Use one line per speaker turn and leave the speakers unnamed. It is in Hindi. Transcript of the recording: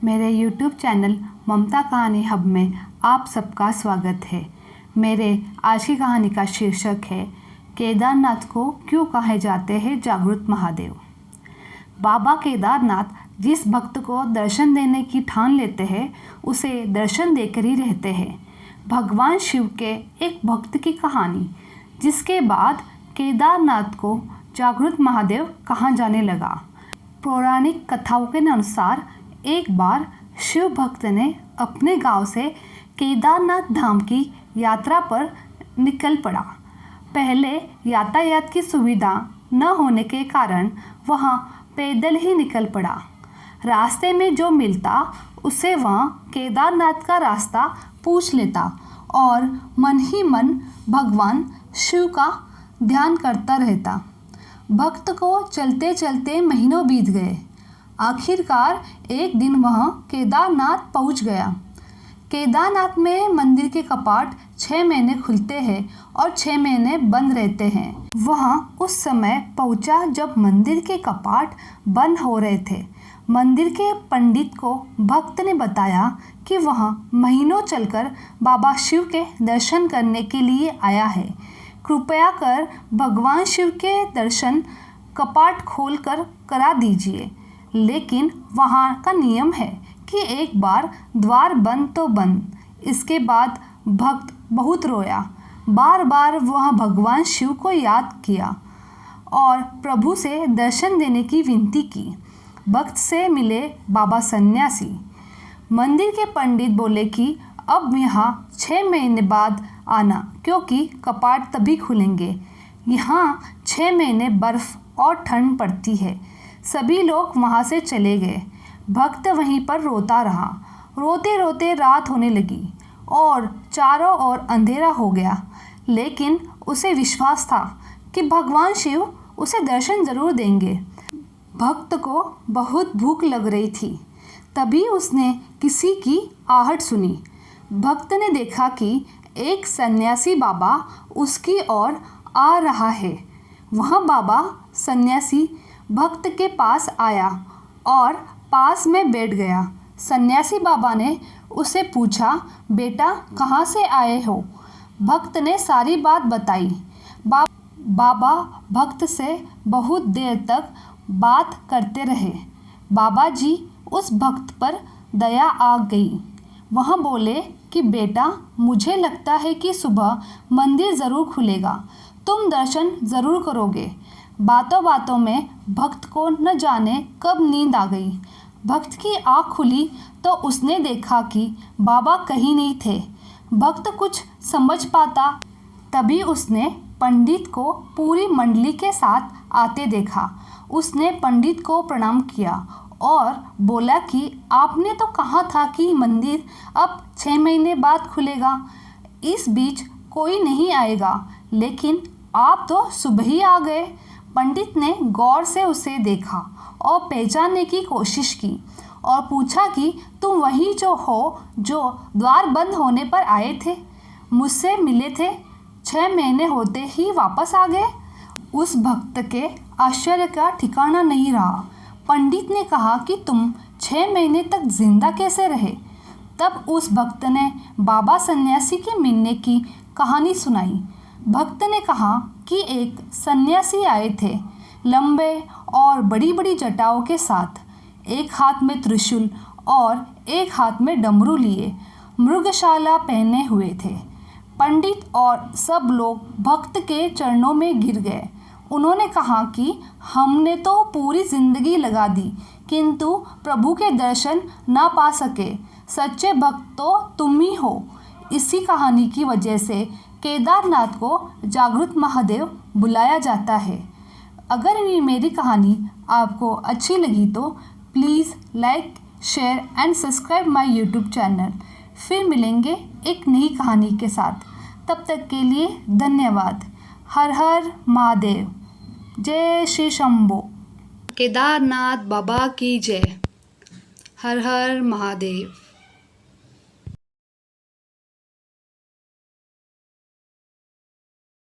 मेरे YouTube चैनल ममता कहानी हब में आप सबका स्वागत है। मेरे आज की कहानी का शीर्षक है केदारनाथ को क्यों कहे जाते हैं जागृत महादेव। बाबा केदारनाथ जिस भक्त को दर्शन देने की ठान लेते हैं उसे दर्शन देकर ही रहते हैं। भगवान शिव के एक भक्त की कहानी, जिसके बाद केदारनाथ को जागृत महादेव कहा जाने लगा। पौराणिक कथाओं के अनुसार एक बार शिव भक्त ने अपने गांव से केदारनाथ धाम की यात्रा पर निकल पड़ा। पहले यातायात की सुविधा न होने के कारण वह पैदल ही निकल पड़ा। रास्ते में जो मिलता उसे वह केदारनाथ का रास्ता पूछ लेता और मन ही मन भगवान शिव का ध्यान करता रहता। भक्त को चलते चलते महीनों बीत गए। आखिरकार एक दिन वह केदारनाथ पहुंच गया। केदारनाथ में मंदिर के कपाट 6 महीने खुलते हैं और 6 महीने बंद रहते हैं। वह उस समय पहुंचा जब मंदिर के कपाट बंद हो रहे थे। मंदिर के पंडित को भक्त ने बताया कि वह महीनों चलकर बाबा शिव के दर्शन करने के लिए आया है। कृपया कर भगवान शिव के दर्शन कपाट खोलकर करा दीजिए। लेकिन वहाँ का नियम है कि एक बार द्वार बंद तो बंद। इसके बाद भक्त बहुत रोया। बार बार वह भगवान शिव को याद किया और प्रभु से दर्शन देने की विनती की। भक्त से मिले बाबा सन्यासी। मंदिर के पंडित बोले कि अब यहाँ 6 महीने बाद आना, क्योंकि कपाट तभी खुलेंगे। यहाँ 6 महीने बर्फ़ और ठंड पड़ती है। सभी लोग वहाँ से चले गए। भक्त वहीं पर रोता रहा। रोते रोते रात होने लगी और चारों ओर अंधेरा हो गया। लेकिन उसे विश्वास था कि भगवान शिव उसे दर्शन ज़रूर देंगे। भक्त को बहुत भूख लग रही थी। तभी उसने किसी की आहट सुनी। भक्त ने देखा कि एक सन्यासी बाबा उसकी ओर आ रहा है। वह बाबा सन्यासी भक्त के पास आया और पास में बैठ गया। सन्यासी बाबा ने उसे पूछा, बेटा कहाँ से आए हो? भक्त ने सारी बात बताई। बाबा भक्त से बहुत देर तक बात करते रहे। बाबा जी उस भक्त पर दया आ गई। वह बोले कि बेटा, मुझे लगता है कि सुबह मंदिर ज़रूर खुलेगा, तुम दर्शन ज़रूर करोगे। बातों बातों में भक्त को न जाने कब नींद आ गई। भक्त की आँख खुली तो उसने देखा कि बाबा कहीं नहीं थे। भक्त कुछ समझ पाता तभी उसने पंडित को पूरी मंडली के साथ आते देखा। उसने पंडित को प्रणाम किया और बोला कि आपने तो कहा था कि मंदिर अब 6 महीने बाद खुलेगा, इस बीच कोई नहीं आएगा, लेकिन आप तो सुबह ही आ गए। पंडित ने गौर से उसे देखा और पहचानने की कोशिश की और पूछा कि तुम वही जो हो जो द्वार बंद होने पर आए थे, मुझसे मिले थे, 6 महीने होते ही वापस आ गए। उस भक्त के आश्चर्य का ठिकाना नहीं रहा। पंडित ने कहा कि तुम 6 महीने तक जिंदा कैसे रहे? तब उस भक्त ने बाबा सन्यासी के मिलने की कहानी सुनाई। भक्त ने कहा कि एक सन्यासी आए थे, लंबे और बड़ी बड़ी जटाओं के साथ, एक हाथ में त्रिशूल और एक हाथ में डमरू लिए, मृगशाला पहने हुए थे। पंडित और सब लोग भक्त के चरणों में गिर गए। उन्होंने कहा कि हमने तो पूरी जिंदगी लगा दी, किंतु प्रभु के दर्शन ना पा सके। सच्चे भक्त तो तुम ही हो। इसी कहानी की वजह से केदारनाथ को जागृत महादेव बुलाया जाता है। अगर ये मेरी कहानी आपको अच्छी लगी तो please like, share and subscribe my YouTube channel. फिर मिलेंगे एक नई कहानी के साथ। तब तक के लिए धन्यवाद। हर हर महादेव। जय श्री शंभो। केदारनाथ बाबा की जय। हर हर महादेव।